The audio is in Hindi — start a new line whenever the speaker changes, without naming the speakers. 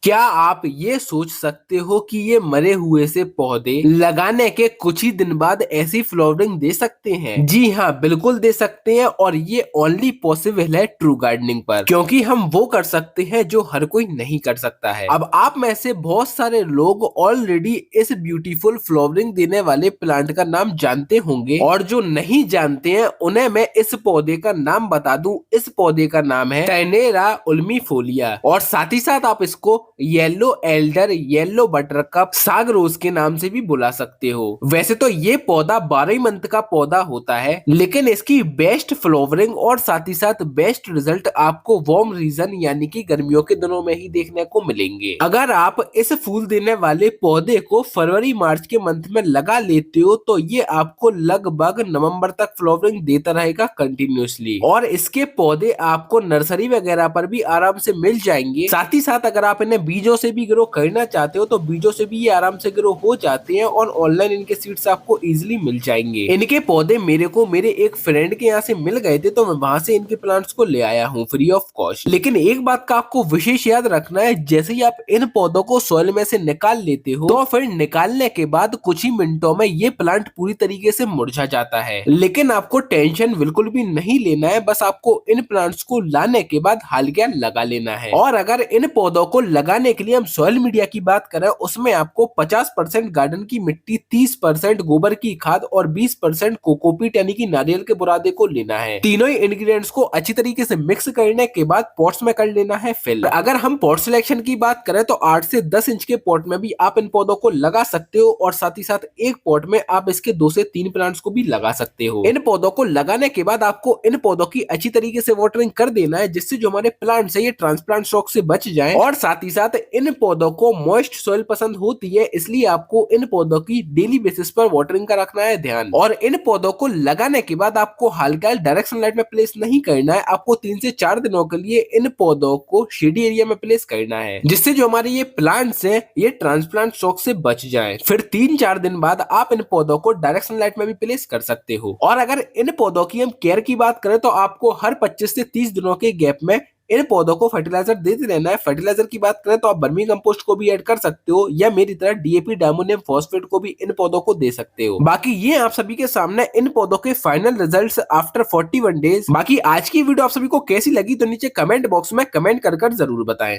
क्या आप ये सोच सकते हो कि ये मरे हुए से पौधे लगाने के कुछ ही दिन बाद ऐसी फ्लावरिंग दे सकते हैं? जी हाँ, बिल्कुल दे सकते हैं और ये ओनली पॉसिबल है ट्रू गार्डनिंग पर, क्योंकि हम वो कर सकते हैं जो हर कोई नहीं कर सकता है। अब आप में से बहुत सारे लोग ऑलरेडी इस ब्यूटीफुल फ्लावरिंग देने वाले प्लांट का नाम जानते होंगे, और जो नहीं जानते हैं उन्हें मैं इस पौधे का नाम बता दूं। इस पौधे का नाम है टैनेरा उल्मीफोलिया, और साथ ही साथ आप इसको येलो एल्डर, येलो बटरकप, साग रोज के नाम से भी बुला सकते हो। वैसे तो ये पौधा 12 मंथ का पौधा होता है, लेकिन इसकी बेस्ट फ्लावरिंग और साथ ही साथ बेस्ट रिजल्ट आपको वार्म रीजन यानी कि गर्मियों के दिनों में ही देखने को मिलेंगे। अगर आप इस फूल देने वाले पौधे को फरवरी मार्च के मंथ में लगा लेते हो तो ये आपको लगभग नवंबर तक फ्लावरिंग देता रहेगा कंटिन्यूअसली, और इसके पौधे आपको नर्सरी वगैरह पर भी आराम से मिल जाएंगे। साथ ही साथ अगर आप इन्हें बीजों से भी ग्रो करना चाहते हो तो बीजों से भी ये आराम से ग्रो हो जाते हैं, और ऑनलाइन इनके सीड्स आपको इजीली मिल जाएंगे। इनके पौधे मेरे एक फ्रेंड के यहाँ से मिल गए थे, तो मैं वहां से इनके प्लांट्स को ले आया हूँ फ्री ऑफ कॉस्ट। लेकिन एक बात का आपको विशेष याद रखना है, जैसे ही आप इन पौधों को सॉइल में से निकाल लेते हो तो फिर निकालने के बाद कुछ ही मिनटों में ये प्लांट पूरी तरीके से मुरझा जाता है। लेकिन आपको टेंशन बिल्कुल भी नहीं लेना है, बस आपको इन प्लांट्स को लाने के बाद हालिया लगा लेना है। और अगर इन पौधों को लगाने के लिए हम सॉइल मीडिया की बात करें, उसमें आपको 50% गार्डन की मिट्टी, 30% गोबर की खाद और 20% कोकोपीट यानी कि नारियल के बुरादे को लेना है। तीनों ही इंग्रेडिएंट्स को अच्छी तरीके से मिक्स करने के बाद पॉट्स में कर लेना है फिल। अगर हम पॉट सिलेक्शन की बात करें तो 8 से 10 इंच के पॉट में भी आप इन पौधों को लगा सकते हो, और साथ ही साथ एक पॉट में आप इसके 2 से 3 प्लांट्स को भी लगा सकते हो। इन पौधों को लगाने के बाद आपको इन पौधों की अच्छी तरीके से वाटरिंग कर देना है, जिससे जो हमारे प्लांट्स है ये ट्रांसप्लांट शॉक से बच जाएं। और साथ ही साथ इन पौधों को मॉइस्ट सॉइल पसंद होती है, इसलिए आपको इन पौधों की डेली बेसिस पर वाटरिंग का रखना है ध्यान। और इन पौधों को लगाने के बाद आपको हल्का डायरेक्ट सनलाइट में प्लेस नहीं करना है, आपको 3 से 4 दिनों के लिए इन पौधों को शेडी एरिया में प्लेस करना है, जिससे जो हमारे ये प्लांट्स हैं ये ट्रांसप्लांट शॉक से बच जाएं। फिर 3-4 दिन बाद आप इन पौधों को डायरेक्ट सनलाइट में भी प्लेस कर सकते हो। और अगर इन पौधों की हम केयर की बात करें तो आपको हर 25 से 30 दिनों के गैप में इन पौधों को फर्टिलाइजर देते रहना है। फर्टिलाइजर की बात करें तो आप वर्मी कंपोस्ट को भी ऐड कर सकते हो, या मेरी तरह डीएपी, डायमोनियम फॉस्फेट को भी इन पौधों को दे सकते हो। बाकी ये आप सभी के सामने इन पौधों के फाइनल रिजल्ट्स आफ्टर 41 डेज। बाकी आज की वीडियो आप सभी को कैसी लगी तो नीचे कमेंट बॉक्स में कमेंट कर जरूर बताएं।